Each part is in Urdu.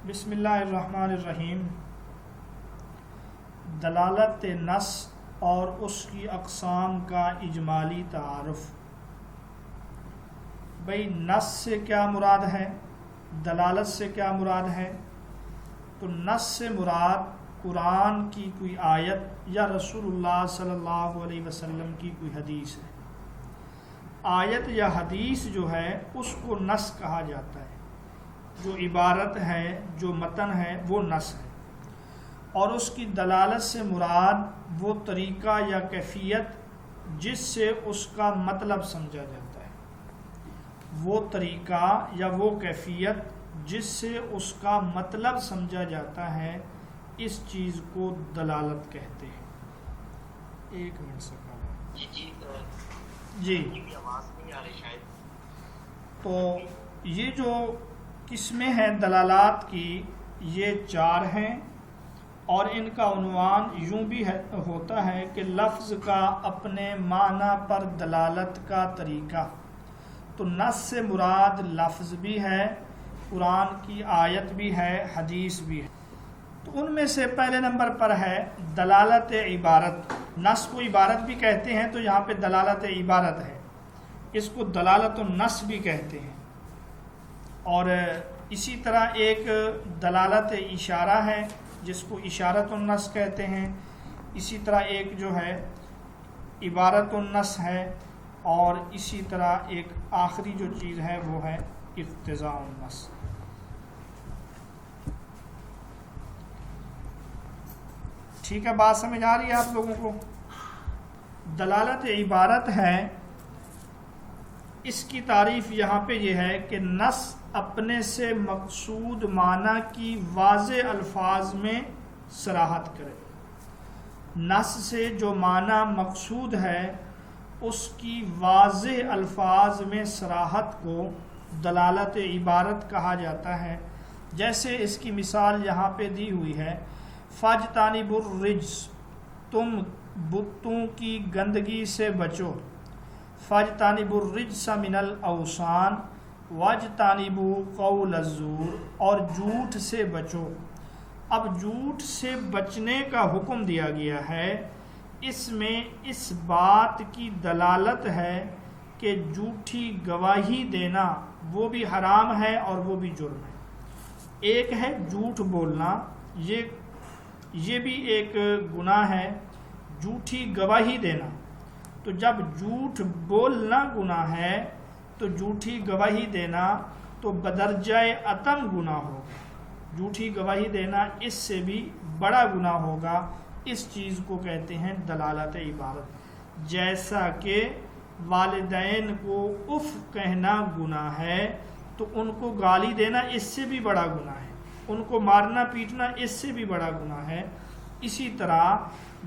بسم اللہ الرحمن الرحیم۔ دلالت نص اور اس کی اقسام کا اجمالی تعارف۔ بھئی نص سے کیا مراد ہے، دلالت سے کیا مراد ہے؟ تو نص سے مراد قرآن کی کوئی آیت یا رسول اللہ صلی اللہ علیہ وسلم کی کوئی حدیث ہے۔ آیت یا حدیث جو ہے اس کو نص کہا جاتا ہے، جو عبارت ہے، جو متن ہے وہ نص ہے۔ اور اس کی دلالت سے مراد وہ طریقہ یا کیفیت جس سے اس کا مطلب سمجھا جاتا ہے، وہ طریقہ یا وہ کیفیت جس سے اس کا مطلب سمجھا جاتا ہے، اس چیز کو دلالت کہتے ہیں۔ ایک منٹ سے جی آواز نہیں آ رہی شاید۔ تو یہ جو قسمیں ہیں دلالات کی، یہ 4 ہیں، اور ان کا عنوان یوں بھی ہوتا ہے کہ لفظ کا اپنے معنی پر دلالت کا طریقہ۔ تو نص سے مراد لفظ بھی ہے، قرآن کی آیت بھی ہے، حدیث بھی ہے۔ تو ان میں سے پہلے نمبر پر ہے دلالت عبارت۔ نص کو عبارت بھی کہتے ہیں، تو یہاں پہ دلالت عبارت ہے، اس کو دلالت النص بھی کہتے ہیں۔ اور اسی طرح ایک دلالت اشارہ ہے جس کو اشارت النص کہتے ہیں۔ اسی طرح ایک جو ہے عبارت النص ہے، اور اسی طرح ایک آخری جو چیز ہے وہ ہے اقتضاء النص۔ ٹھیک ہے، بات سمجھ آ رہی ہے آپ لوگوں کو؟ دلالت عبارت ہے، اس کی تعریف یہاں پہ یہ ہے کہ نص اپنے سے مقصود معنی کی واضح الفاظ میں صراحت کرے۔ نص سے جو معنی مقصود ہے اس کی واضح الفاظ میں صراحت کو دلالت عبارت کہا جاتا ہے۔ جیسے اس کی مثال یہاں پہ دی ہوئی ہے، فَاجْتَنِبُوا الرِّجْسَ، تم بتوں کی گندگی سے بچو۔ فَاجْتَنِبُوا الرِّجْسَ مِنَ الْأَوْثَانِ وَاجْتَنِبُوا قَوْلَ الزُّورِ، اور جھوٹ سے بچو۔ اب جھوٹ سے بچنے کا حکم دیا گیا ہے، اس میں اس بات کی دلالت ہے کہ جھوٹی گواہی دینا وہ بھی حرام ہے اور وہ بھی جرم ہے۔ ایک ہے جھوٹ بولنا، یہ بھی ایک گناہ ہے، جھوٹی گواہی دینا۔ تو جب جھوٹ بولنا گناہ ہے تو جھوٹی گواہی دینا تو بدرجہ عتم گناہ ہوگا۔ جھوٹی گواہی دینا اس سے بھی بڑا گناہ ہوگا۔ اس چیز کو کہتے ہیں دلالت عبارت۔ جیسا کہ والدین کو اف کہنا گناہ ہے تو ان کو گالی دینا اس سے بھی بڑا گناہ ہے، ان کو مارنا پیٹنا اس سے بھی بڑا گناہ ہے۔ اسی طرح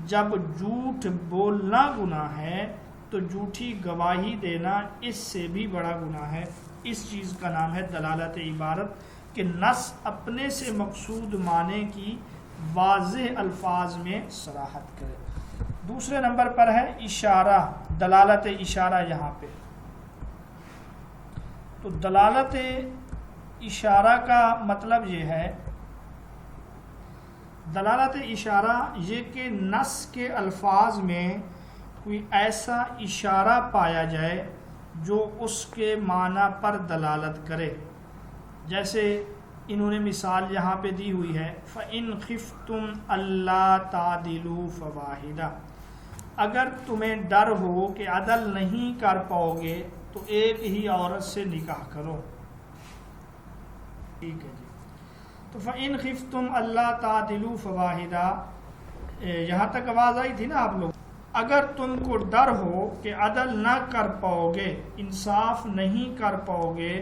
جب جھوٹ بولنا گناہ ہے تو جھوٹی گواہی دینا اس سے بھی بڑا گناہ ہے۔ اس چیز کا نام ہے دلالت عبارت، کہ نص اپنے سے مقصود معنی کی واضح الفاظ میں صراحت کرے۔ دوسرے نمبر پر ہے اشارہ، دلالت اشارہ۔ یہاں پہ تو دلالت اشارہ کا مطلب یہ ہے، دلالت اشارہ یہ کہ نص کے الفاظ میں کوئی ایسا اشارہ پایا جائے جو اس کے معنی پر دلالت کرے۔ جیسے انہوں نے مثال یہاں پہ دی ہوئی ہے، فَإِنْ خِفْتُمْ أَلَّا تَعْدِلُوا فَوَاحِدَةً، اگر تمہیں ڈر ہو کہ عدل نہیں کر پاؤ گے تو ایک ہی عورت سے نکاح کرو۔ ٹھیک ہے جی، تو فَإِنْ خِفْتُمْ أَلَّا تَعْدِلُوا فَوَاحِدَةً، یہاں تک آواز آئی تھی نا آپ لوگ؟ اگر تم کو ڈر ہو کہ عدل نہ کر پاؤ گے، انصاف نہیں کر پاؤ گے،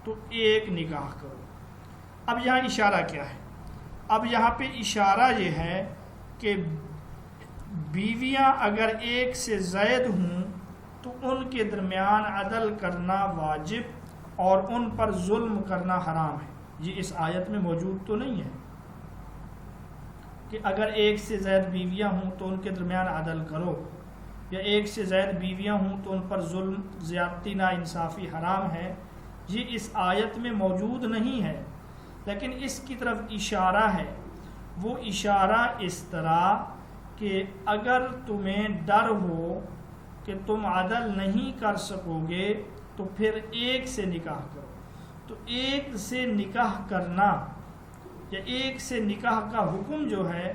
تو ایک نکاح کرو۔ اب یہاں اشارہ کیا ہے؟ اب یہاں پہ اشارہ یہ ہے کہ بیویاں اگر ایک سے زائد ہوں تو ان کے درمیان عدل کرنا واجب اور ان پر ظلم کرنا حرام ہے۔ یہ اس آیت میں موجود تو نہیں ہے کہ اگر ایک سے زائد بیویاں ہوں تو ان کے درمیان عدل کرو، یا ایک سے زائد بیویاں ہوں تو ان پر ظلم، زیادتی، نا انصافی حرام ہے۔ یہ اس آیت میں موجود نہیں ہے، لیکن اس کی طرف اشارہ ہے، وہ اشارہ اس طرح کہ اگر تمہیں ڈر ہو کہ تم عدل نہیں کر سکو گے تو پھر ایک سے نکاح کرو. تو ایک سے نکاح کرنا یا ایک سے نکاح کا حکم جو ہے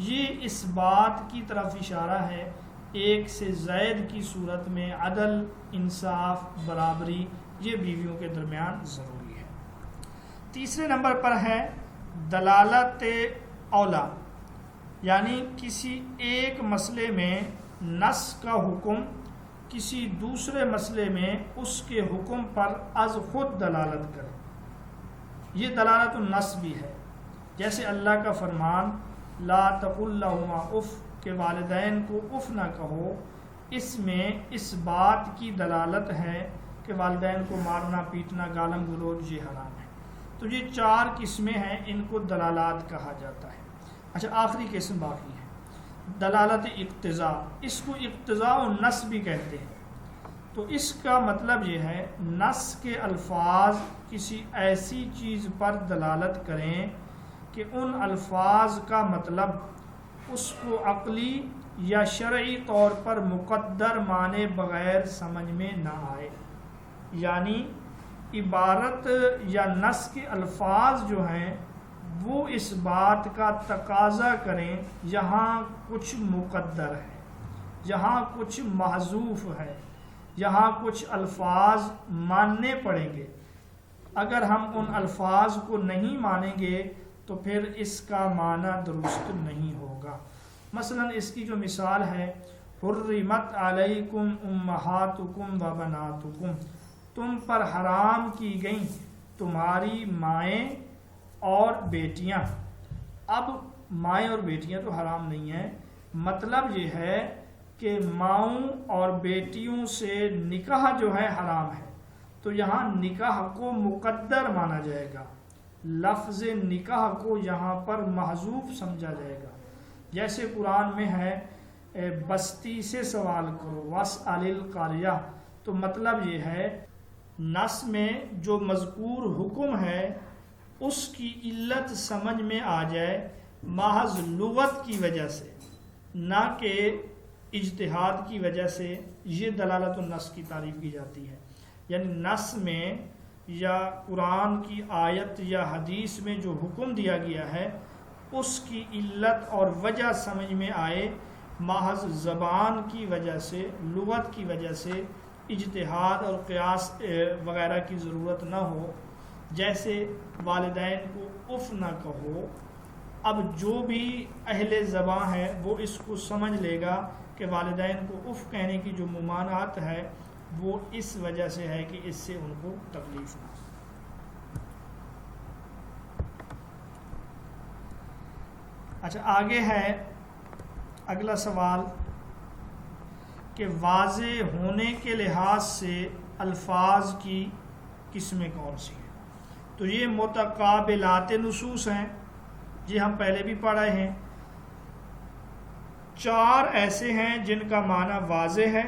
یہ اس بات کی طرف اشارہ ہے ایک سے زائد کی صورت میں عدل، انصاف، برابری یہ بیویوں کے درمیان ضروری ہے. تیسرے نمبر پر ہے دلالت اولا، یعنی کسی ایک مسئلے میں نص کا حکم کسی دوسرے مسئلے میں اس کے حکم پر از خود دلالت کرے. یہ دلالت النص بھی ہے، جیسے اللہ کا فرمان لا تقل لہما اف کہ والدین کو اف نہ کہو، اس میں اس بات کی دلالت ہے کہ والدین کو مارنا، پیٹنا، گالم گلوچ یہ حرام ہے. تو یہ 4 قسمیں ہیں، ان کو دلالات کہا جاتا ہے. اچھا، آخری قسم باقی ہے دلالت اقتضاء. اس کو اقتضاء النص بھی کہتے ہیں. تو اس کا مطلب یہ ہے نص کے الفاظ کسی ایسی چیز پر دلالت کریں کہ ان الفاظ کا مطلب اس کو عقلی یا شرعی طور پر مقدر مانے بغیر سمجھ میں نہ آئے. یعنی عبارت یا نص کے الفاظ جو ہیں وہ اس بات کا تقاضا کریں یہاں کچھ مقدر ہے، یہاں کچھ محذوف ہے، یہاں کچھ الفاظ ماننے پڑیں گے. اگر ہم ان الفاظ کو نہیں مانیں گے تو پھر اس کا معنی درست نہیں ہوگا. مثلا اس کی جو مثال ہے حرمت علیکم امہاتکم و بناتکم، تم پر حرام کی گئیں تمہاری مائیں اور بیٹیاں. اب مائیں اور بیٹیاں تو حرام نہیں ہیں، مطلب یہ ہے کہ ماؤں اور بیٹیوں سے نکاح جو ہے حرام ہے. تو یہاں نکاح کو مقدر مانا جائے گا، لفظ نکاح کو یہاں پر محذوف سمجھا جائے گا. جیسے قرآن میں ہے بستی سے سوال کرو واسأل القاریہ، تو مطلب یہ ہے نص میں جو مذکور حکم ہے اس کی علت سمجھ میں آ جائے محض لغت کی وجہ سے، نہ کہ اجتہاد کی وجہ سے. یہ دلالت النص کی تعریف کی جاتی ہے. یعنی نص میں یا قرآن کی آیت یا حدیث میں جو حکم دیا گیا ہے اس کی علت اور وجہ سمجھ میں آئے، محض زبان کی وجہ سے، لغت کی وجہ سے اجتہاد اور قیاس وغیرہ کی ضرورت نہ ہو. جیسے والدین کو اف نہ کہو، اب جو بھی اہل زبان ہے وہ اس کو سمجھ لے گا کہ والدین کو اف کہنے کی جو ممانعت ہے وہ اس وجہ سے ہے کہ اس سے ان کو تکلیف نہ ہو. اچھا، آگے ہے اگلا سوال کہ واضح ہونے کے لحاظ سے الفاظ کی قسمیں کون سی ہیں. تو یہ متقابلات نصوص ہیں، یہ ہم پہلے بھی پڑھ رہے ہیں. 4 ایسے ہیں جن کا معنی واضح ہے،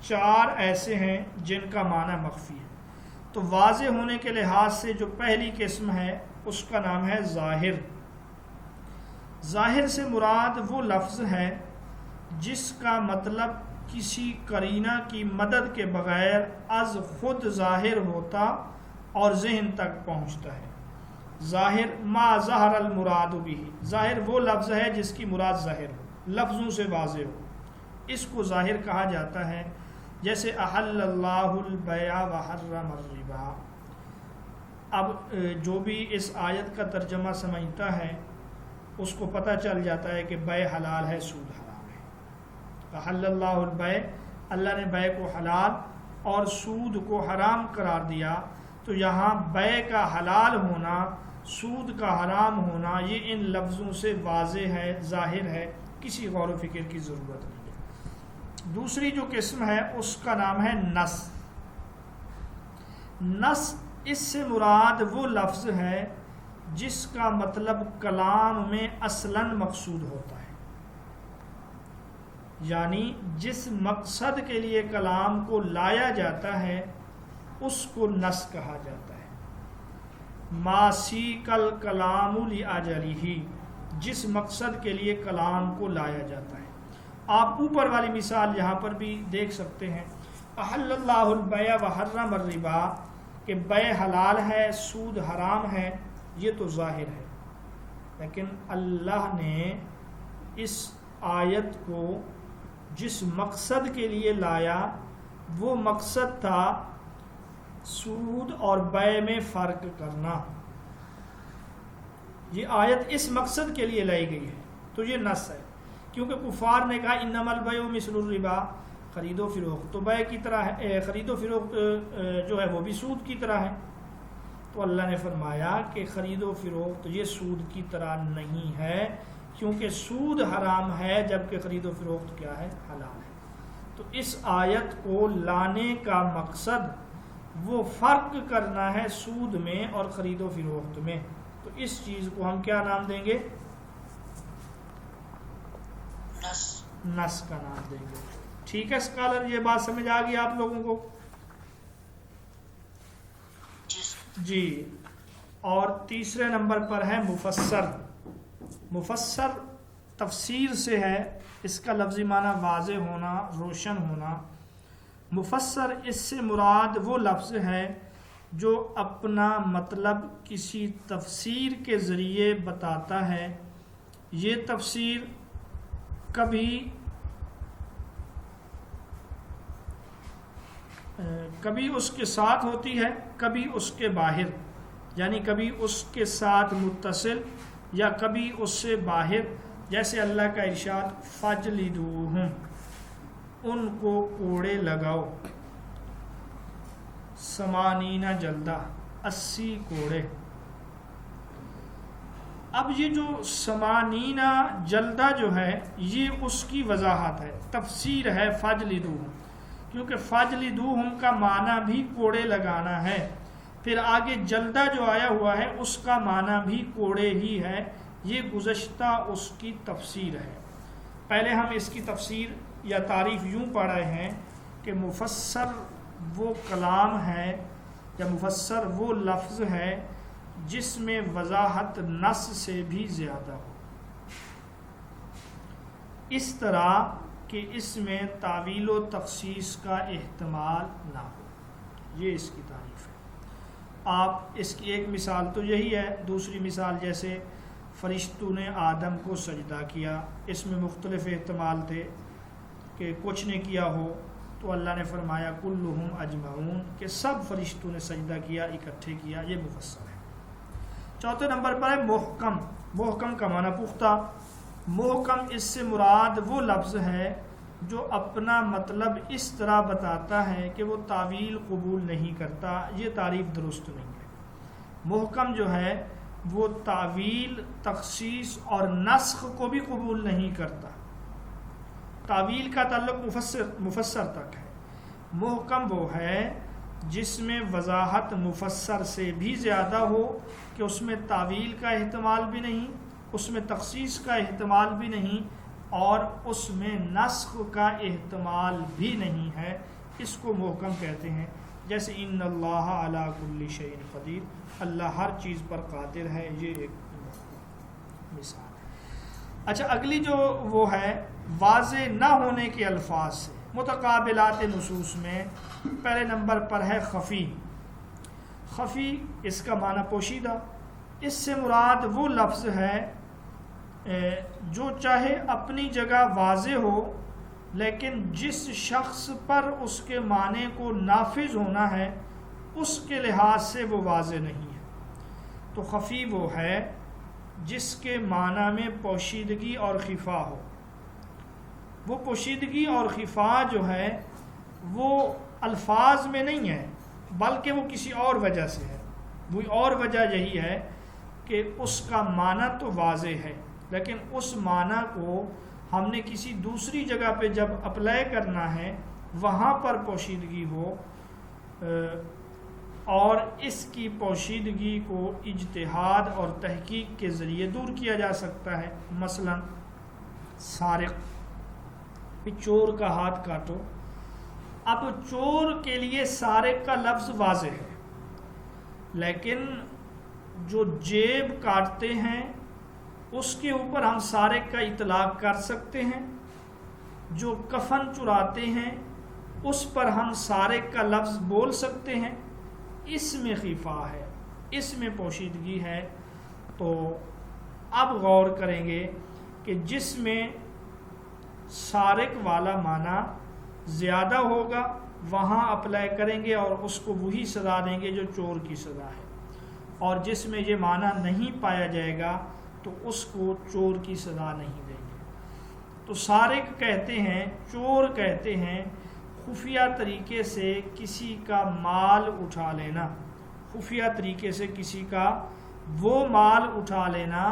4 ایسے ہیں جن کا معنی مخفی ہے. تو واضح ہونے کے لحاظ سے جو پہلی قسم ہے اس کا نام ہے ظاہر. ظاہر سے مراد وہ لفظ ہے جس کا مطلب کسی قرینہ کی مدد کے بغیر از خود ظاہر ہوتا اور ذہن تک پہنچتا ہے. ظاہر ما ظہر المراد بھی، ظاہر وہ لفظ ہے جس کی مراد ظاہر ہو، لفظوں سے واضح ہو، اس کو ظاہر کہا جاتا ہے. جیسے احل اللہ البیع وحرم الربا. اب جو بھی اس آیت کا ترجمہ سمجھتا ہے اس کو پتہ چل جاتا ہے کہ بیع حلال ہے، سود حرام ہے. احل اللہ البیع، اللہ نے بیع کو حلال اور سود کو حرام قرار دیا. تو یہاں بیع کا حلال ہونا، سود کا حرام ہونا، یہ ان لفظوں سے واضح ہے، ظاہر ہے، کسی غور و فکر کی ضرورت نہیں ہے. دوسری جو قسم ہے اس کا نام ہے نص. نص اس سے مراد وہ لفظ ہے جس کا مطلب کلام میں اصلاً مقصود ہوتا ہے، یعنی جس مقصد کے لیے کلام کو لایا جاتا ہے اس کو نص کہا جاتا ہے. ماسیکل کلام لاجلہ، جس مقصد کے لیے کلام کو لایا جاتا ہے۔ آپ اوپر والی مثال یہاں پر بھی دیکھ سکتے ہیں، احل اللہ البیع وحرم الربا، کہ بیع حلال ہے سود حرام ہے، یہ تو ظاہر ہے، لیکن اللہ نے اس آیت کو جس مقصد کے لیے لایا وہ مقصد تھا سود اور بیع میں فرق کرنا۔ یہ آیت اس مقصد کے لیے لائی گئی ہے، تو یہ نص ہے، کیونکہ کفار نے کہا انما البیع مثل الربا، خرید و فروخت تو بیع کی طرح ہے، خرید و فروخت جو ہے وہ بھی سود کی طرح ہے۔ تو اللہ نے فرمایا کہ خرید و فروخت یہ سود کی طرح نہیں ہے، کیونکہ سود حرام ہے جبکہ خرید و فروخت کیا ہے؟ حلال ہے۔ تو اس آیت کو لانے کا مقصد وہ فرق کرنا ہے سود میں اور خرید و فروخت میں، تو اس چیز کو ہم کیا نام دیں گے؟ نص کا نام دیں گے۔ ٹھیک ہے اسکالر، یہ بات سمجھ آ گئی آپ لوگوں کو؟ جی، اور تیسرے نمبر پر ہے مفسر۔ مفسر تفسیر سے ہے، اس کا لفظی معنی واضح ہونا، روشن ہونا۔ مفسر اس سے مراد وہ لفظ ہے جو اپنا مطلب کسی تفسیر کے ذریعے بتاتا ہے۔ یہ تفسیر کبھی اس کے ساتھ ہوتی ہے، کبھی اس کے باہر، یعنی کبھی اس کے ساتھ متصل یا کبھی اس سے باہر، جیسے اللہ کا ارشاد فَجْلِدُوهُمْ، ان کو کوڑے لگاؤ، 80 جلدہ، 80 کوڑے۔ اب یہ جو 80 جلدہ جو ہے یہ اس کی وضاحت ہے، تفسیر ہے فَجْلِدُوهُمْ، کیونکہ فَجْلِدُوهُمْ کا معنی بھی کوڑے لگانا ہے، پھر آگے جلدہ جو آیا ہوا ہے اس کا معنی بھی کوڑے ہی ہے۔ یہ گزشتہ اس کی تفسیر ہے۔ پہلے ہم اس کی تفسیر یا تعریف یوں پڑھ رہے ہیں کہ مفسر وہ کلام ہے یا مفسر وہ لفظ ہے جس میں وضاحت نص سے بھی زیادہ ہو، اس طرح کہ اس میں تعویل و تخصیص کا احتمال نہ ہو۔ یہ اس کی تعریف ہے۔ آپ اس کی ایک مثال تو یہی ہے، دوسری مثال جیسے فرشتوں نے آدم کو سجدہ کیا، اس میں مختلف احتمال تھے کہ کچھ نے کیا ہو، تو اللہ نے فرمایا کلہم اجمعون، کہ سب فرشتوں نے سجدہ کیا، اکٹھے کیا، یہ مفسر ہے۔ چوتھے نمبر پر ہے محکم۔ محکم کا معنی پختہ۔ محکم اس سے مراد وہ لفظ ہے جو اپنا مطلب اس طرح بتاتا ہے کہ وہ تعویل قبول نہیں کرتا، یہ تعریف درست نہیں ہے۔ محکم جو ہے وہ تعویل، تخصیص اور نسخ کو بھی قبول نہیں کرتا۔ تعویل کا تعلق مفسر تک ہے۔ محکم وہ ہے جس میں وضاحت مفسر سے بھی زیادہ ہو، کہ اس میں تعویل کا احتمال بھی نہیں، اس میں تخصیص کا احتمال بھی نہیں، اور اس میں نسخ کا احتمال بھی نہیں ہے، اس کو محکم کہتے ہیں۔ جیسے ان اللہ علی کل شیء قدیر، اللہ ہر چیز پر قادر ہے، یہ ایک مثال ہے۔ اچھا، اگلی جو وہ ہے واضح نہ ہونے کے الفاظ سے متقابلات نصوص میں پہلے نمبر پر ہے خفی۔ خفی اس کا معنی پوشیدہ، اس سے مراد وہ لفظ ہے جو چاہے اپنی جگہ واضح ہو، لیکن جس شخص پر اس کے معنی کو نافذ ہونا ہے اس کے لحاظ سے وہ واضح نہیں ہے۔ تو خفی وہ ہے جس کے معنی میں پوشیدگی اور خفا ہو۔ وہ پوشیدگی اور خفا جو ہے وہ الفاظ میں نہیں ہے، بلکہ وہ کسی اور وجہ سے ہے۔ وہ اور وجہ یہی ہے کہ اس کا معنی تو واضح ہے، لیکن اس معنی کو ہم نے کسی دوسری جگہ پہ جب اپلائی کرنا ہے وہاں پر پوشیدگی ہو، اور اس کی پوشیدگی کو اجتہاد اور تحقیق کے ذریعے دور کیا جا سکتا ہے۔ مثلا سارق، چور کا ہاتھ کاٹو، اب چور کے لیے سارق کا لفظ واضح ہے، لیکن جو جیب کاٹتے ہیں اس کے اوپر ہم سارق کا اطلاق کر سکتے ہیں، جو کفن چراتے ہیں اس پر ہم سارق کا لفظ بول سکتے ہیں، اس میں خفا ہے، اس میں پوشیدگی ہے۔ تو اب غور کریں گے کہ جس میں سارق والا معنی زیادہ ہوگا وہاں اپلائی کریں گے اور اس کو وہی سزا دیں گے جو چور کی سزا ہے، اور جس میں یہ معنی نہیں پایا جائے گا تو اس کو چور کی سزا نہیں دیں گے۔ تو سارق کہتے ہیں، چور کہتے ہیں خفیہ طریقے سے کسی کا مال اٹھا لینا، خفیہ طریقے سے کسی کا وہ مال اٹھا لینا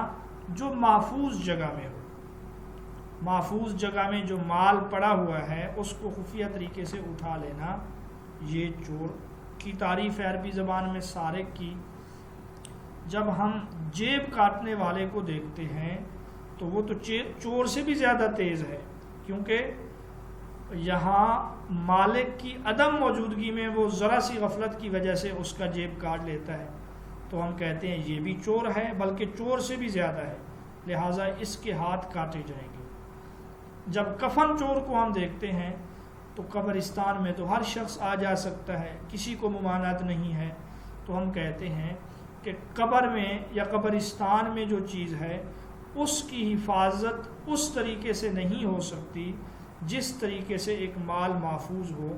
جو محفوظ جگہ میں ہو، محفوظ جگہ میں جو مال پڑا ہوا ہے اس کو خفیہ طریقے سے اٹھا لینا، یہ چور کی تعریف ہے عربی زبان میں سارق کی۔ جب ہم جیب کاٹنے والے کو دیکھتے ہیں تو وہ تو چور سے بھی زیادہ تیز ہے، کیونکہ یہاں مالک کی عدم موجودگی میں وہ ذرا سی غفلت کی وجہ سے اس کا جیب کاٹ لیتا ہے، تو ہم کہتے ہیں یہ بھی چور ہے، بلکہ چور سے بھی زیادہ ہے، لہٰذا اس کے ہاتھ کاٹے جائیں گے۔ جب کفن چور کو ہم دیکھتے ہیں تو قبرستان میں تو ہر شخص آ جا سکتا ہے، کسی کو ممانعت نہیں ہے، تو ہم کہتے ہیں کہ قبر میں یا قبرستان میں جو چیز ہے اس کی حفاظت اس طریقے سے نہیں ہو سکتی جس طریقے سے ایک مال محفوظ ہو،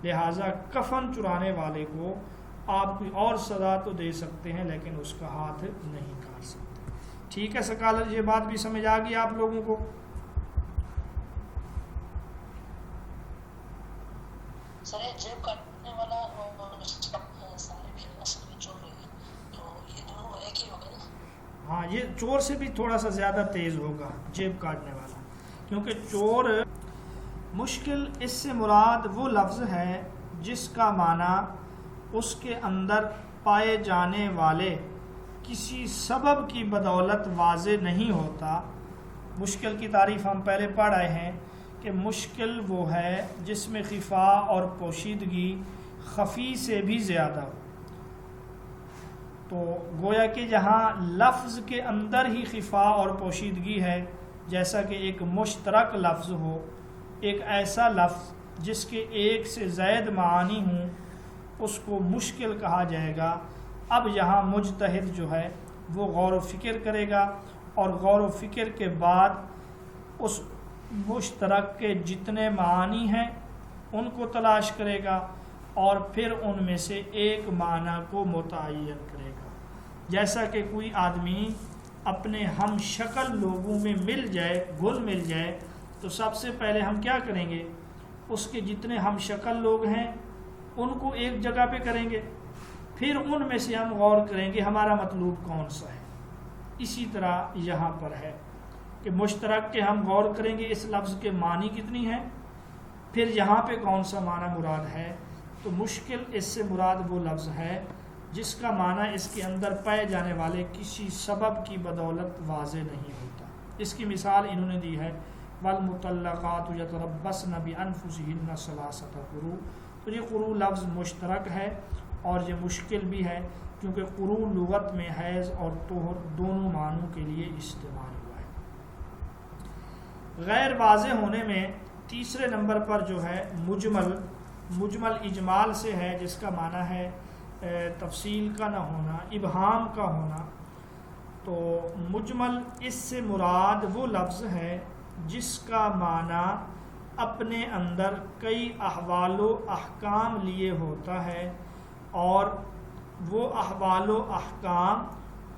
لہٰذا کفن چرانے والے کو آپ کوئی اور سزا تو دے سکتے ہیں لیکن اس کا ہاتھ نہیں کاٹ سکتے۔ ٹھیک ہے سکالر، یہ بات بھی سمجھ آ گئی آپ لوگوں کو؟ سر جیب کاٹنے والا تو یہ دونوں ایک ہی ہوگا نا؟ ہاں، یہ چور سے بھی تھوڑا سا زیادہ تیز ہوگا جیب کاٹنے والا، کیونکہ چور مشکل، اس سے مراد وہ لفظ ہے جس کا معنی اس کے اندر پائے جانے والے کسی سبب کی بدولت واضح نہیں ہوتا۔ مشکل کی تعریف ہم پہلے پڑھ آئے ہیں کہ مشکل وہ ہے جس میں خفا اور پوشیدگی خفی سے بھی زیادہ ہو۔ تو گویا کہ جہاں لفظ کے اندر ہی خفا اور پوشیدگی ہے، جیسا کہ ایک مشترک لفظ ہو، ایک ایسا لفظ جس کے ایک سے زائد معانی ہوں، اس کو مشکل کہا جائے گا۔ اب یہاں مجتہد جو ہے وہ غور و فکر کرے گا، اور غور و فکر کے بعد اس مشترک کے جتنے معانی ہیں ان کو تلاش کرے گا اور پھر ان میں سے ایک معنی کو متعین کرے گا۔ جیسا کہ کوئی آدمی اپنے ہم شکل لوگوں میں مل جائے، گھل مل جائے، تو سب سے پہلے ہم کیا کریں گے؟ اس کے جتنے ہم شکل لوگ ہیں ان کو ایک جگہ پہ کریں گے، پھر ان میں سے ہم غور کریں گے ہمارا مطلوب کون سا ہے۔ اسی طرح یہاں پر ہے کہ مشترک کے ہم غور کریں گے اس لفظ کے معنی کتنی ہیں، پھر یہاں پہ کون سا معنی مراد ہے۔ تو مشکل اس سے مراد وہ لفظ ہے جس کا معنی اس کے اندر پائے جانے والے کسی سبب کی بدولت واضح نہیں ہوتا۔ اس کی مثال انہوں نے دی ہے والمطلقات یتربصن بانفسہن ثلاثۃ قروء۔ تو یہ قروء لفظ مشترک ہے اور یہ مشکل بھی ہے، کیونکہ قروء لغت میں حیض اور طہر دونوں معنوں کے لیے استعمال ہوا ہے۔ غیر واضح ہونے میں تیسرے نمبر پر جو ہے مجمل اجمال سے ہے، جس کا معنی ہے تفصیل کا نہ ہونا، ابہام کا ہونا۔ تو مجمل اس سے مراد وہ لفظ ہے جس کا معنی اپنے اندر کئی احوال و احکام لیے ہوتا ہے، اور وہ احوال و احکام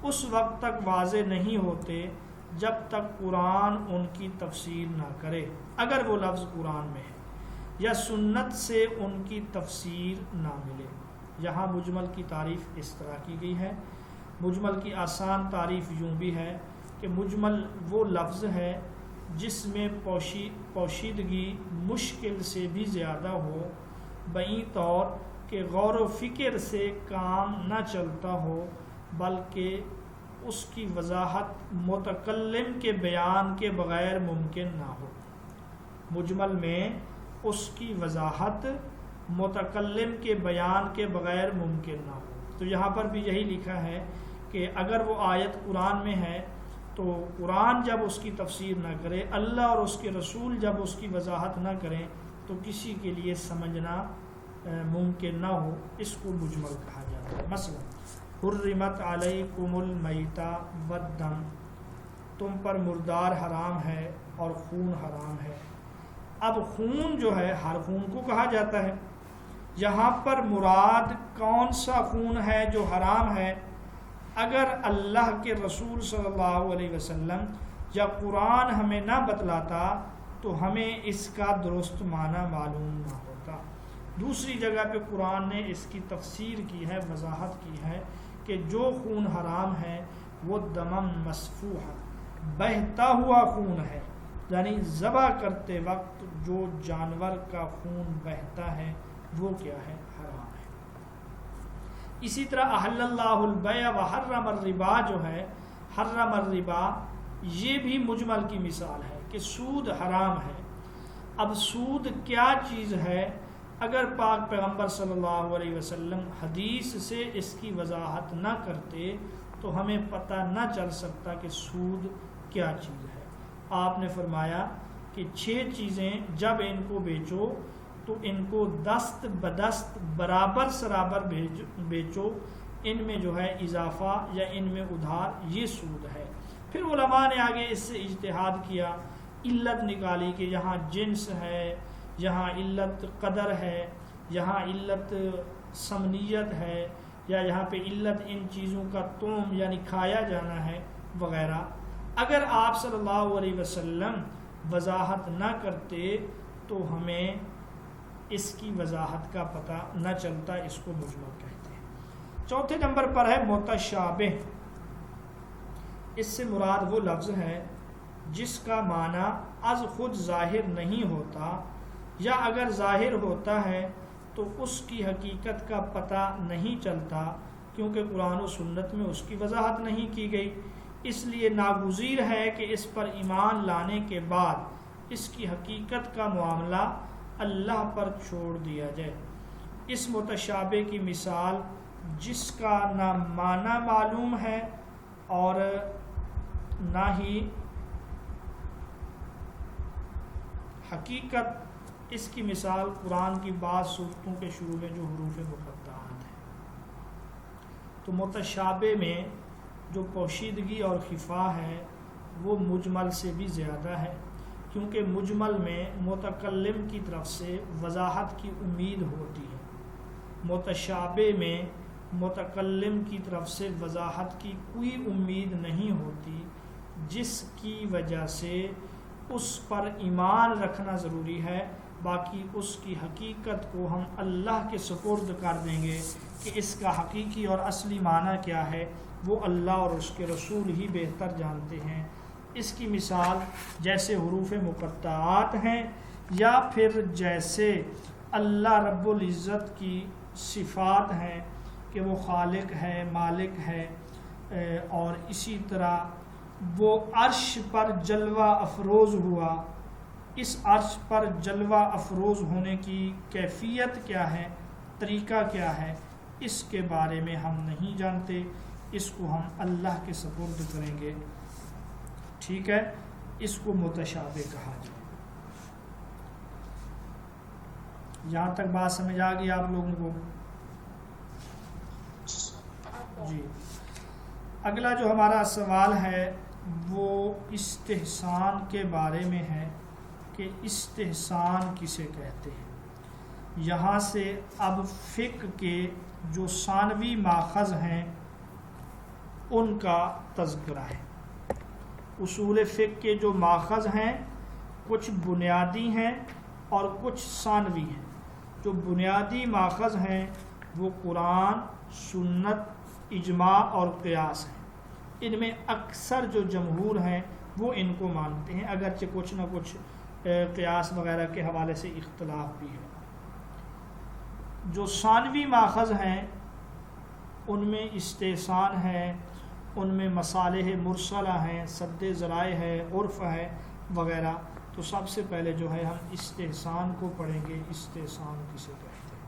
اس وقت تک واضح نہیں ہوتے جب تک قرآن ان کی تفسیر نہ کرے، اگر وہ لفظ قرآن میں ہے یا سنت سے ان کی تفسیر نہ ملے۔ یہاں مجمل کی تعریف اس طرح کی گئی ہے۔ مجمل کی آسان تعریف یوں بھی ہے کہ مجمل وہ لفظ ہے جس میں پوشیدگی مشکل سے بھی زیادہ ہو، بئی طور کہ غور و فکر سے کام نہ چلتا ہو، بلکہ اس کی وضاحت متکلم کے بیان کے بغیر ممکن نہ ہو۔ مجمل میں اس کی وضاحت متکلم کے بیان کے بغیر ممکن نہ ہو۔ تو یہاں پر بھی یہی لکھا ہے کہ اگر وہ آیت قرآن میں ہے تو قرآن جب اس کی تفسیر نہ کرے، اللہ اور اس کے رسول جب اس کی وضاحت نہ کریں تو کسی کے لیے سمجھنا ممکن نہ ہو، اس کو مجمل کہا جاتا ہے۔ مثلا حرمت علیکم المیتہ والدم، تم پر مردار حرام ہے اور خون حرام ہے۔ اب خون جو ہے ہر خون کو کہا جاتا ہے، یہاں پر مراد کون سا خون ہے جو حرام ہے؟ اگر اللہ کے رسول صلی اللہ علیہ وسلم یا قرآن ہمیں نہ بتلاتا تو ہمیں اس کا درست معنی معلوم نہ ہوتا۔ دوسری جگہ پہ قرآن نے اس کی تفسیر کی ہے، وضاحت کی ہے کہ جو خون حرام ہے وہ دمم مسفوح، بہتا ہوا خون ہے، یعنی ذبح کرتے وقت جو جانور کا خون بہتا ہے وہ کیا ہے؟ حرام ہے۔ اسی طرح احل اللہ البیع وحرم الربا جو ہے، حرم الربا، یہ بھی مجمل کی مثال ہے کہ سود حرام ہے۔ اب سود کیا چیز ہے؟ اگر پاک پیغمبر صلی اللہ علیہ وسلم حدیث سے اس کی وضاحت نہ کرتے تو ہمیں پتہ نہ چل سکتا کہ سود کیا چیز ہے۔ آپ نے فرمایا کہ 6 چیزیں جب ان کو بیچو تو ان کو دست بدست برابر سرابر بیچو، ان میں جو ہے اضافہ یا ان میں ادھار، یہ سود ہے۔ پھر علماء نے آگے اس سے اجتہاد کیا، علت نکالی کہ یہاں جنس ہے، یہاں علت قدر ہے، یہاں علت سمنیت ہے، یا یہاں پہ علت ان چیزوں کا توم یعنی کھایا جانا ہے وغیرہ۔ اگر آپ صلی اللہ علیہ وسلم وضاحت نہ کرتے تو ہمیں اس کی وضاحت کا پتہ نہ چلتا، اس کو مجمل کہتے ہیں۔ چوتھے نمبر پر ہے متشابہ۔ اس سے مراد وہ لفظ ہے جس کا معنی از خود ظاہر نہیں ہوتا، یا اگر ظاہر ہوتا ہے تو اس کی حقیقت کا پتہ نہیں چلتا، کیونکہ قرآن و سنت میں اس کی وضاحت نہیں کی گئی۔ اس لیے ناگزیر ہے کہ اس پر ایمان لانے کے بعد اس کی حقیقت کا معاملہ اللہ پر چھوڑ دیا جائے۔ اس متشابہ کی مثال جس کا نہ معنی معلوم ہے اور نہ ہی حقیقت، اس کی مثال قرآن کی بعض صورتوں کے شروع میں جو حروف مقطعات ہیں۔ تو متشابہ میں جو پوشیدگی اور خفا ہے وہ مجمل سے بھی زیادہ ہے، کیونکہ مجمل میں متکلم کی طرف سے وضاحت کی امید ہوتی ہے، متشابہ میں متکلم کی طرف سے وضاحت کی کوئی امید نہیں ہوتی، جس کی وجہ سے اس پر ایمان رکھنا ضروری ہے۔ باقی اس کی حقیقت کو ہم اللہ کے سپرد کر دیں گے کہ اس کا حقیقی اور اصلی معنی کیا ہے، وہ اللہ اور اس کے رسول ہی بہتر جانتے ہیں۔ اس کی مثال جیسے حروف مقطعات ہیں، یا پھر جیسے اللہ رب العزت کی صفات ہیں کہ وہ خالق ہے، مالک ہے، اور اسی طرح وہ عرش پر جلوہ افروز ہوا۔ اس عرش پر جلوہ افروز ہونے کی کیفیت کیا ہے، طریقہ کیا ہے، اس کے بارے میں ہم نہیں جانتے، اس کو ہم اللہ کے سپرد کریں گے، ٹھیک ہے۔ اس کو متشابہ کہا جائے۔ یہاں تک بات سمجھ آ گئی آپ لوگوں کو؟ جی، اگلا جو ہمارا سوال ہے وہ استحسان کے بارے میں ہے کہ استحسان کسے کہتے ہیں۔ یہاں سے اب فقہ کے جو ثانوی ماخذ ہیں ان کا تذکرہ ہے۔ اصول فقہ کے جو ماخذ ہیں کچھ بنیادی ہیں اور کچھ ثانوی ہیں۔ جو بنیادی ماخذ ہیں وہ قرآن، سنت، اجماع اور قیاس ہیں۔ ان میں اکثر جو جمہور ہیں وہ ان کو مانتے ہیں، اگرچہ کچھ نہ کچھ قیاس وغیرہ کے حوالے سے اختلاف بھی ہے۔ جو ثانوی ماخذ ہیں ان میں استحسان ہے، ان میں مصالح مرسلہ ہیں، سد ذرائع ہے، عرف ہے وغیرہ۔ تو سب سے پہلے جو ہے ہم استحسان کو پڑھیں گے۔ استحسان کسے کہتے ہیں؟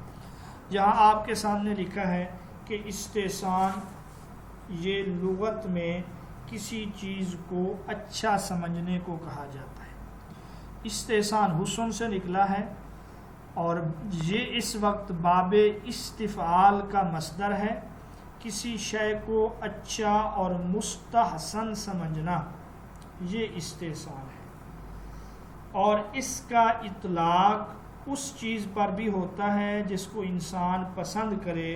یہاں آپ کے سامنے لکھا ہے کہ استحسان یہ لغت میں کسی چیز کو اچھا سمجھنے کو کہا جاتا ہے۔ استحسان حسن سے نکلا ہے اور یہ اس وقت باب استفعال کا مصدر ہے۔ کسی شے کو اچھا اور مستحسن سمجھنا یہ استحسان ہے، اور اس کا اطلاق اس چیز پر بھی ہوتا ہے جس کو انسان پسند کرے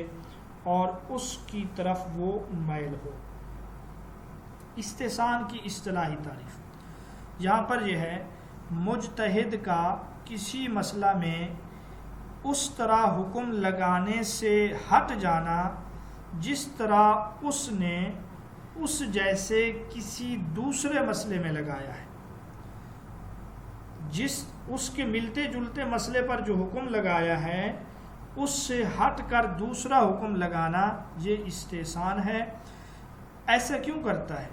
اور اس کی طرف وہ میل ہو۔ استحسان کی اصطلاحی تعریف یہاں پر یہ ہے، مجتہد کا کسی مسئلہ میں اس طرح حکم لگانے سے ہٹ جانا جس طرح اس نے اس جیسے کسی دوسرے مسئلے میں لگایا ہے۔ جس اس کے ملتے جلتے مسئلے پر جو حکم لگایا ہے اس سے ہٹ کر دوسرا حکم لگانا یہ استحسان ہے۔ ایسا کیوں کرتا ہے؟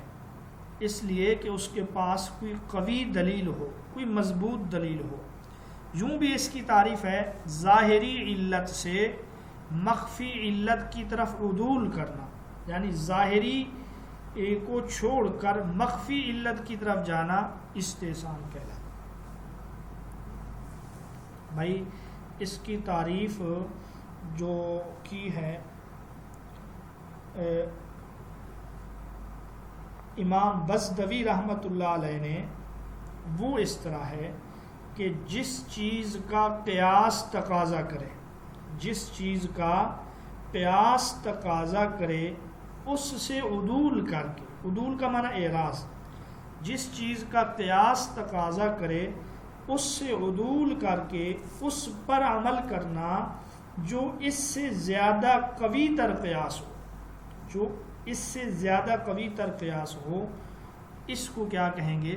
اس لیے کہ اس کے پاس کوئی قوی دلیل ہو، کوئی مضبوط دلیل ہو۔ یوں بھی اس کی تعریف ہے، ظاہری علت سے مخفی علت کی طرف عدول کرنا، یعنی ظاہری کو چھوڑ کر مخفی علت کی طرف جانا استحسان کہلاتا ہے۔ بھائی اس کی تعریف جو کی ہے امام بزدوی رحمۃ اللہ علیہ نے، وہ اس طرح ہے کہ جس چیز کا قیاس تقاضا کرے، جس چیز کا قیاس تقاضا کرے اس سے عدول کر کے، عدول کا معنی اعراض، جس چیز کا قیاس تقاضا کرے اس سے عدول کر کے اس پر عمل کرنا جو اس سے زیادہ قوی تر قیاس ہو، جو اس سے زیادہ قوی تر قیاس ہو، اس کو کیا کہیں گے؟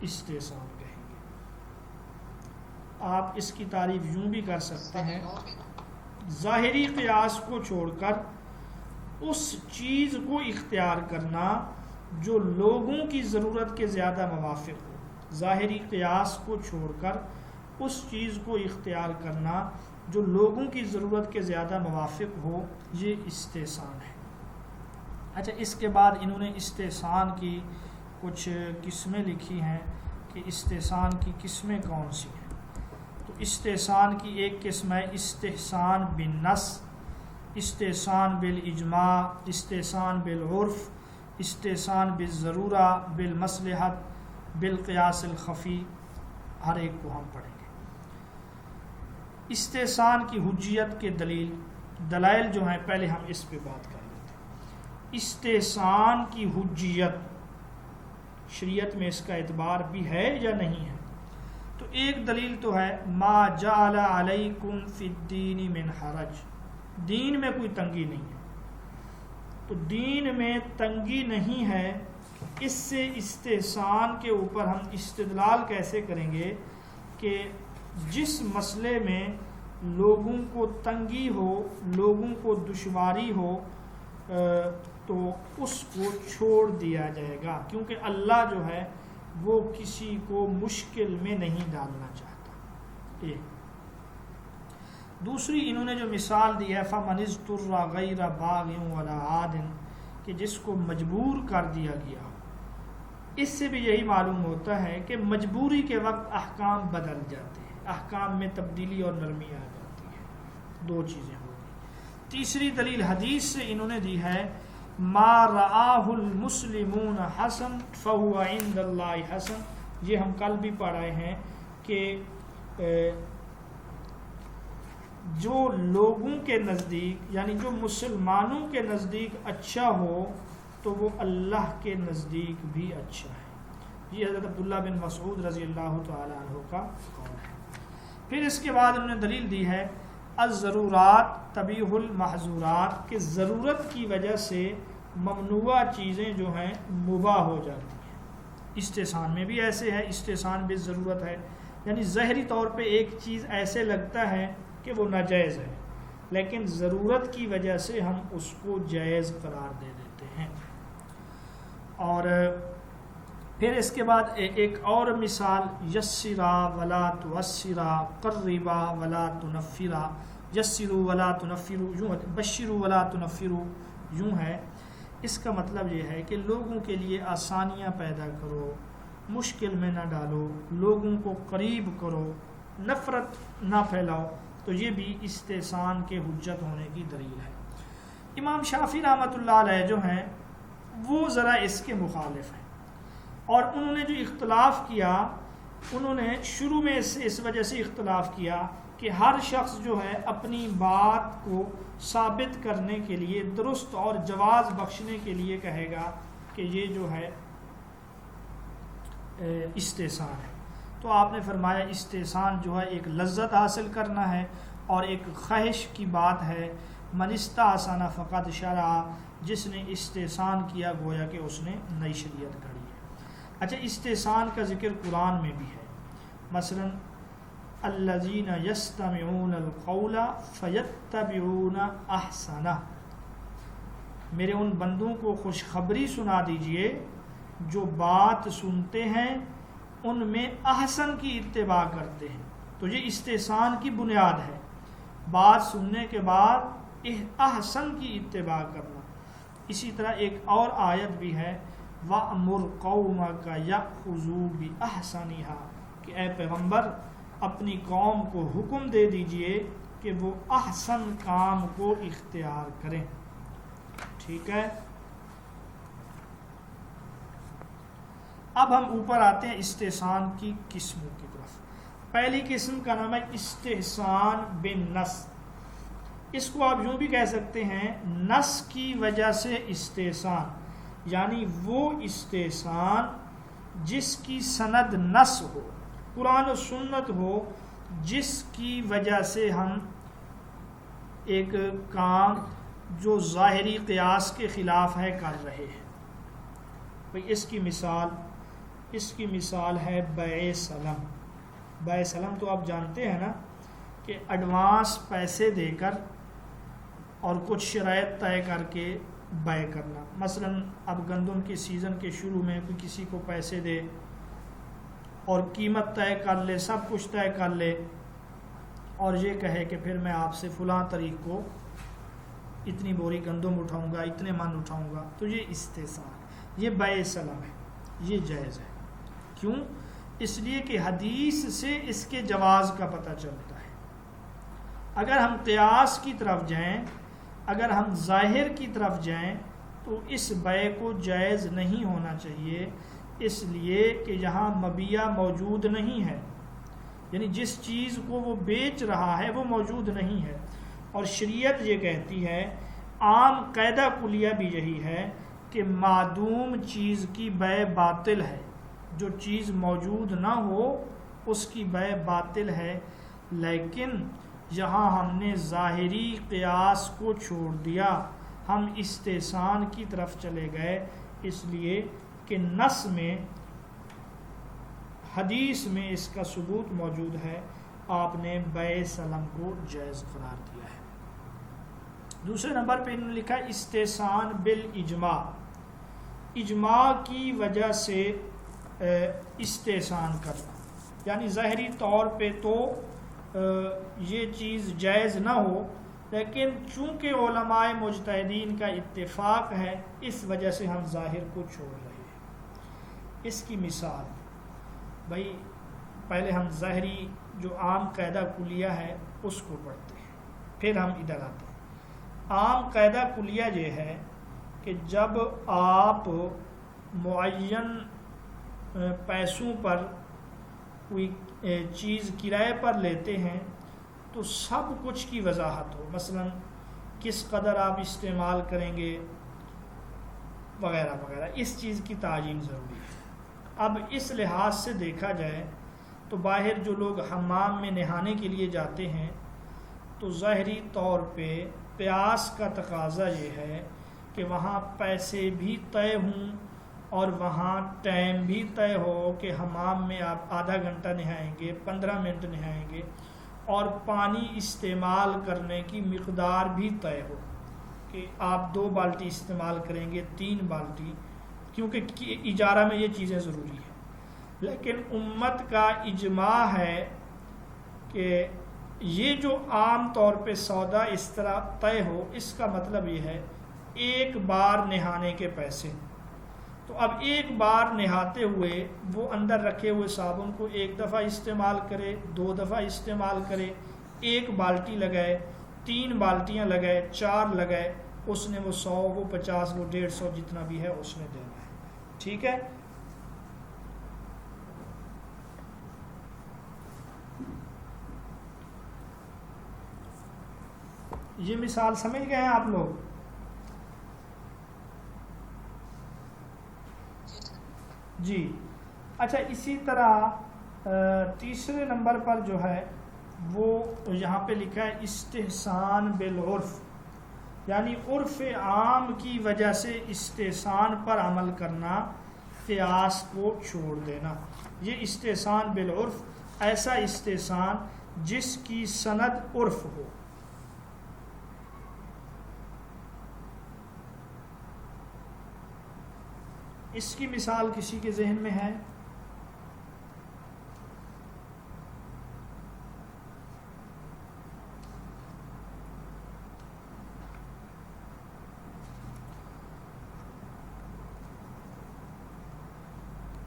استحسان کہیں گے۔ آپ اس کی تعریف یوں بھی کر سکتے ہیں، ظاہری قیاس کو چھوڑ کر اس چیز کو اختیار کرنا جو لوگوں کی ضرورت کے زیادہ موافق ہو، ظاہری قیاس کو چھوڑ کر اس چیز کو اختیار کرنا جو لوگوں کی ضرورت کے زیادہ موافق ہو، یہ استحسان ہے۔ اچھا، اس کے بعد انہوں نے استحسان کی کچھ قسمیں لکھی ہیں کہ استحسان کی قسمیں کون سی ہیں۔ تو استحسان کی ایک قسم ہے استحسان بالنص، استحسان بالاجماع، استحسان بالعرف، استحسان بالضرورہ، بالمصلحت، بالقیاس الخفی۔ ہر ایک کو ہم پڑھیں گے۔ استحسان کی حجیت کے دلائل جو ہیں، پہلے ہم اس پہ بات کر لیتے ہیں۔ استحسان کی حجیت شریعت میں اس کا اعتبار بھی ہے یا نہیں ہے؟ تو ایک دلیل تو ہے ما جعل علیکم فی الدین من حرج، دین میں کوئی تنگی نہیں ہے۔ تو دین میں تنگی نہیں ہے، اس سے استحسان کے اوپر ہم استدلال کیسے کریں گے کہ جس مسئلے میں لوگوں کو تنگی ہو، لوگوں کو دشواری ہو، تو اس کو چھوڑ دیا جائے گا، کیونکہ اللہ جو ہے وہ کسی کو مشکل میں نہیں ڈالنا چاہتا۔ دوسری انہوں نے جو مثال دی ہے فَمَنِ اضْطُرَّ غَيْرَ بَاغٍ وَلَا عَادٍ، کہ جس کو مجبور کر دیا گیا ہو۔ اس سے بھی یہی معلوم ہوتا ہے کہ مجبوری کے وقت احکام بدل جاتے ہیں، احکام میں تبدیلی اور نرمی آ جاتی ہے۔ دو چیزیں ہو گئی۔ تیسری دلیل حدیث سے انہوں نے دی ہے ما رآہ المسلمون حسن فہو عند اللہ حسن۔ یہ ہم کل بھی پڑھ رہے ہیں کہ جو لوگوں کے نزدیک، یعنی جو مسلمانوں کے نزدیک اچھا ہو تو وہ اللہ کے نزدیک بھی اچھا ہے۔ یہ حضرت عبداللہ بن مسعود رضی اللہ تعالیٰ عنہ کا قول ہے۔ پھر اس کے بعد انہوں نے دلیل دی ہے الضرورات تبیح المحظورات، کہ ضرورت کی وجہ سے ممنوع چیزیں جو ہیں مباح ہو جاتی ہیں۔ استحسان میں بھی ایسے ہے، استحسان بالضرورت ہے، یعنی ظاہری طور پہ ایک چیز ایسے لگتا ہے کہ وہ ناجائز ہے، لیکن ضرورت کی وجہ سے ہم اس کو جائز قرار دے دیتے ہیں۔ اور پھر اس کے بعد ایک اور مثال یسرا ولا تعسرا، قربا ولا تنفرا، یسروا ولا تنفروا، یوں بشروا ولا تنفروا، یوں ہے اس کا مطلب یہ ہے کہ لوگوں کے لیے آسانیاں پیدا کرو، مشکل میں نہ ڈالو، لوگوں کو قریب کرو، نفرت نہ پھیلاؤ، تو یہ بھی استحسان کے حجت ہونے کی دلیل ہے۔ امام شافعی رحمۃ اللہ علیہ جو ہیں وہ ذرا اس کے مخالف ہیں، اور انہوں نے جو اختلاف کیا، انہوں نے شروع میں اس وجہ سے اختلاف کیا کہ ہر شخص جو ہے اپنی بات کو ثابت کرنے کے لیے، درست اور جواز بخشنے کے لیے کہے گا کہ یہ جو ہے استحسان ہے۔ تو آپ نے فرمایا استحسان جو ہے ایک لذت حاصل کرنا ہے اور ایک خواہش کی بات ہے۔ من استحسن فقد شرع، جس نے استحسان کیا گویا کہ اس نے نئی شریعت گھڑی ہے۔ اچھا، استحسان کا ذکر قرآن میں بھی ہے، مثلا الذین یستمعون القول فیتبعون احسنہ، میرے ان بندوں کو خوشخبری سنا دیجئے جو بات سنتے ہیں ان میں احسن کی اتباع کرتے ہیں۔ تو یہ استحسان کی بنیاد ہے، بات سننے کے بعد احسن کی اتباع کرنا۔ اسی طرح ایک اور آیت بھی ہے وَأْمُرْ قَوْمَكَ يَأْخُذُوا بِأَحْسَنِهَا، کہ اے پیغمبر اپنی قوم کو حکم دے دیجئے کہ وہ احسن کام کو اختیار کریں۔ ٹھیک ہے، اب ہم اوپر آتے ہیں استحسان کی قسموں کی طرف۔ پہلی قسم کا نام ہے استحسان بالنص، اس کو آپ یوں بھی کہہ سکتے ہیں نص کی وجہ سے استحسان، یعنی وہ استحسان جس کی سند نص ہو، قرآن و سنت ہو، جس کی وجہ سے ہم ایک کام جو ظاہری قیاس کے خلاف ہے کر رہے ہیں۔ بھئی اس کی مثال ہے بیع سلم۔ بیع سلم تو آپ جانتے ہیں نا کہ ایڈوانس پیسے دے کر اور کچھ شرائط طے کر کے بیع کرنا۔ مثلا اب گندم کے سیزن کے شروع میں کوئی کسی کو پیسے دے اور قیمت طے کر لے، سب کچھ طے کر لے، اور یہ کہے کہ پھر میں آپ سے فلاں تاریخ کو اتنی بوری گندم اٹھاؤں گا، اتنے من اٹھاؤں گا، تو یہ استحسان، یہ بیع سلم ہے، یہ جائز ہے۔ کیوں؟ اس لیے کہ حدیث سے اس کے جواز کا پتہ چلتا ہے۔ اگر ہم قیاس کی طرف جائیں، اگر ہم ظاہر کی طرف جائیں تو اس بیع کو جائز نہیں ہونا چاہیے، اس لیے کہ یہاں مبیع موجود نہیں ہے، یعنی جس چیز کو وہ بیچ رہا ہے وہ موجود نہیں ہے۔ اور شریعت یہ کہتی ہے، عام قاعدہ کلیہ بھی یہی ہے کہ معدوم چیز کی بیع باطل ہے، جو چیز موجود نہ ہو اس کی بیع باطل ہے۔ لیکن یہاں ہم نے ظاہری قیاس کو چھوڑ دیا، ہم استحسان کی طرف چلے گئے، اس لیے کہ نص میں، حدیث میں اس کا ثبوت موجود ہے، آپ نے بیع سلم کو جائز قرار دیا ہے۔ دوسرے نمبر پہ انہوں نے لکھا استحسان بالاجماع، اجماع کی وجہ سے استحسان کرنا، یعنی ظاہری طور پہ تو یہ چیز جائز نہ ہو، لیکن چونکہ علماء مجتہدین کا اتفاق ہے اس وجہ سے ہم ظاہر کو چھوڑ رہے ہیں۔ اس کی مثال، بھائی پہلے ہم ظاہری جو عام قاعدہ کلیہ ہے اس کو پڑھتے ہیں، پھر ہم ادھر آتے ہیں۔ عام قاعدہ کلیہ یہ ہے کہ جب آپ معین پیسوں پر کوئی چیز کرائے پر لیتے ہیں تو سب کچھ کی وضاحت ہو، مثلا کس قدر آپ استعمال کریں گے وغیرہ وغیرہ، اس چیز کی تعیین ضروری ہے۔ اب اس لحاظ سے دیکھا جائے تو باہر جو لوگ حمام میں نہانے کے لیے جاتے ہیں تو ظاہری طور پہ قیاس کا تقاضا یہ ہے کہ وہاں پیسے بھی طے ہوں اور وہاں ٹائم بھی طے ہو کہ حمام میں آپ آدھا گھنٹہ نہائیں گے، 15 منٹ نہائیں گے، اور پانی استعمال کرنے کی مقدار بھی طے ہو کہ آپ 2 بالٹی استعمال کریں گے، 3 بالٹی، کیونکہ اجارہ میں یہ چیزیں ضروری ہیں۔ لیکن امت کا اجماع ہے کہ یہ جو عام طور پہ سودا اس طرح طے ہو، اس کا مطلب یہ ہے ایک بار نہانے کے پیسے. تو اب ایک بار نہاتے ہوئے وہ اندر رکھے ہوئے صابن کو ایک دفعہ استعمال کرے, 2 دفعہ استعمال کرے, 1 بالٹی لگائے, 3 بالٹیاں لگائے, 4 لگائے, اس نے وہ 100 وہ 50 وہ 150 جتنا بھی ہے اس نے دینا ہے. ٹھیک ہے. یہ مثال سمجھ گئے ہیں آپ لوگ؟ جی. اچھا, اسی طرح تیسرے نمبر پر جو ہے وہ یہاں پہ لکھا ہے استحسان بالعرف, یعنی عرف عام کی وجہ سے استحسان پر عمل کرنا, قیاس کو چھوڑ دینا. یہ استحسان بالعرف, ایسا استحسان جس کی سند عرف ہو. اس کی مثال کسی کے ذہن میں ہے؟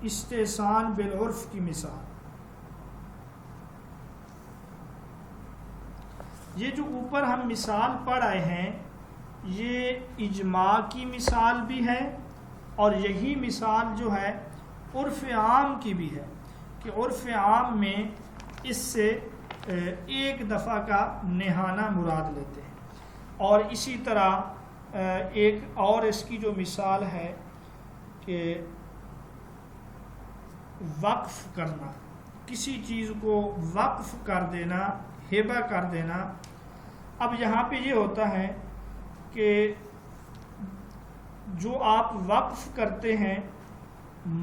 استحسان بالعرف کی مثال, یہ جو اوپر ہم مثال پڑھ آئے ہیں یہ اجماع کی مثال بھی ہے اور یہی مثال جو ہے عرف عام کی بھی ہے کہ عرف عام میں اس سے ایک دفعہ کا نہانا مراد لیتے ہیں. اور اسی طرح ایک اور اس کی جو مثال ہے کہ وقف کرنا, کسی چیز کو وقف کر دینا, ہبہ کر دینا. اب یہاں پہ یہ ہوتا ہے کہ جو آپ وقف کرتے ہیں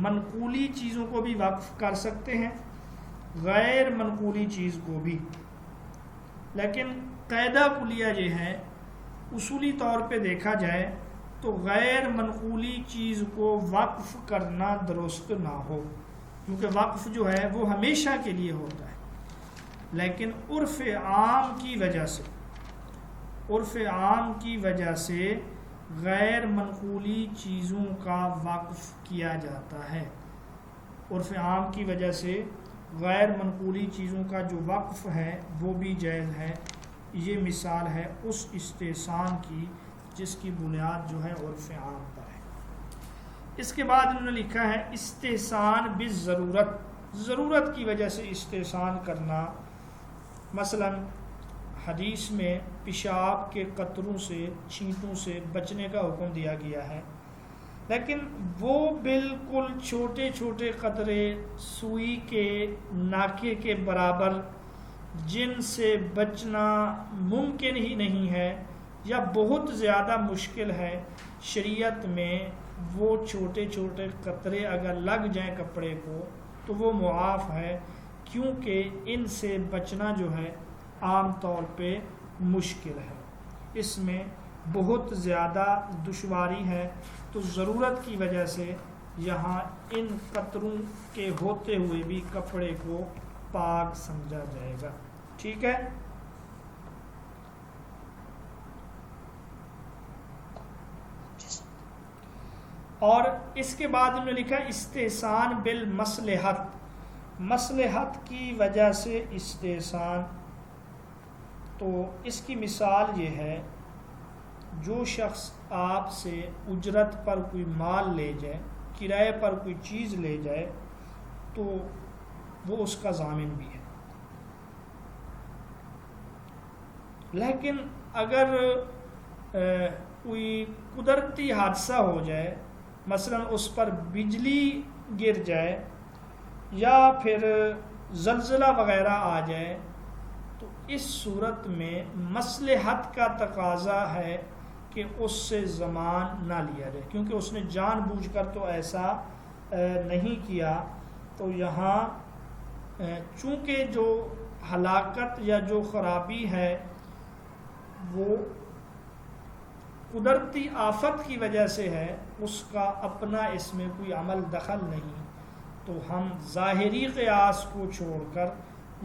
منقولی چیزوں کو بھی وقف کر سکتے ہیں, غیر منقولی چیز کو بھی, لیکن قاعدہ کلیہ یہ ہے اصولی طور پہ دیکھا جائے تو غیر منقولی چیز کو وقف کرنا درست نہ ہو, کیونکہ وقف جو ہے وہ ہمیشہ کے لیے ہوتا ہے. لیکن عرف عام کی وجہ سے غیر منقولی چیزوں کا وقف کیا جاتا ہے. عرف عام کی وجہ سے غیر منقولی چیزوں کا جو وقف ہے وہ بھی جائز ہے. یہ مثال ہے اس استحسان کی جس کی بنیاد جو ہے عرف عام پر ہے. اس کے بعد انہوں نے لکھا ہے استحسان بالضرورت, ضرورت کی وجہ سے استحسان کرنا. مثلا حدیث میں پیشاب کے قطروں سے, چھینٹوں سے بچنے کا حکم دیا گیا ہے, لیکن وہ بالکل چھوٹے چھوٹے قطرے سوئی کے ناکے کے برابر جن سے بچنا ممکن ہی نہیں ہے یا بہت زیادہ مشکل ہے, شریعت میں وہ چھوٹے چھوٹے قطرے اگر لگ جائیں کپڑے کو تو وہ معاف ہے, کیونکہ ان سے بچنا جو ہے عام طور پہ مشکل ہے, اس میں بہت زیادہ دشواری ہے. تو ضرورت کی وجہ سے یہاں ان قطروں کے ہوتے ہوئے بھی کپڑے کو پاک سمجھا جائے گا. ٹھیک ہے. اور اس کے بعد انہوں نے لکھا استحسان بالمصلحت, مصلحت کی وجہ سے استحسان. تو اس کی مثال یہ ہے جو شخص آپ سے اجرت پر کوئی مال لے جائے, کرائے پر کوئی چیز لے جائے تو وہ اس کا ضامن بھی ہے, لیکن اگر کوئی قدرتی حادثہ ہو جائے, مثلا اس پر بجلی گر جائے یا پھر زلزلہ وغیرہ آ جائے, تو اس صورت میں مصلحت کا تقاضا ہے کہ اس سے ضمان نہ لیا جائے, کیونکہ اس نے جان بوجھ کر تو ایسا نہیں کیا. تو یہاں چونکہ جو ہلاکت یا جو خرابی ہے وہ قدرتی آفت کی وجہ سے ہے, اس کا اپنا اس میں کوئی عمل دخل نہیں, تو ہم ظاہری قیاس کو چھوڑ کر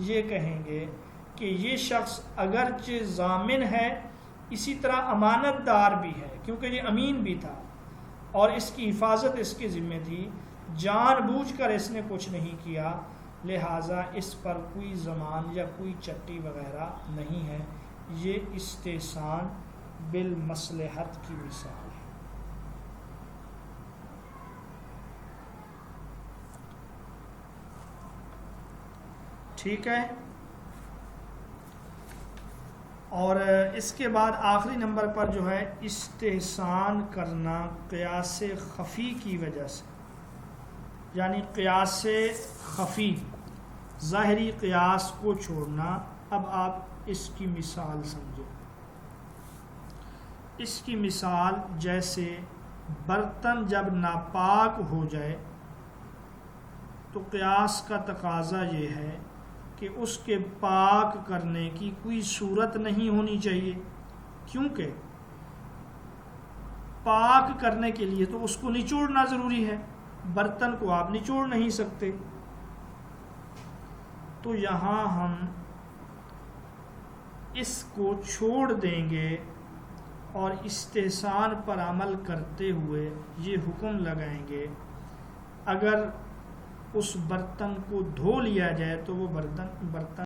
یہ کہیں گے کہ یہ شخص اگرچہ ضامن ہے اسی طرح امانت دار بھی ہے، کیونکہ یہ امین بھی تھا اور اس کی حفاظت اس کے ذمہ تھی، جان بوجھ کر اس نے کچھ نہیں کیا، لہٰذا اس پر کوئی ضمان یا کوئی چٹی وغیرہ نہیں ہے۔ یہ استحسان بالمصلحت کی مثال ہے۔ ٹھیک ہے، اور اس کے بعد آخری نمبر پر جو ہے استحسان کرنا قیاس خفی کی وجہ سے، یعنی قیاس خفی، ظاہری قیاس کو چھوڑنا۔ اب آپ اس کی مثال سمجھیں۔ اس کی مثال جیسے برتن جب ناپاک ہو جائے تو قیاس کا تقاضا یہ ہے کہ اس کے پاک کرنے کی کوئی صورت نہیں ہونی چاہیے، کیونکہ پاک کرنے کے لیے تو اس کو نچوڑنا ضروری ہے، برتن کو آپ نچوڑ نہیں سکتے۔ تو یہاں ہم اس کو چھوڑ دیں گے اور استحسان پر عمل کرتے ہوئے یہ حکم لگائیں گے، اگر اس برتن کو دھو لیا جائے تو وہ برتن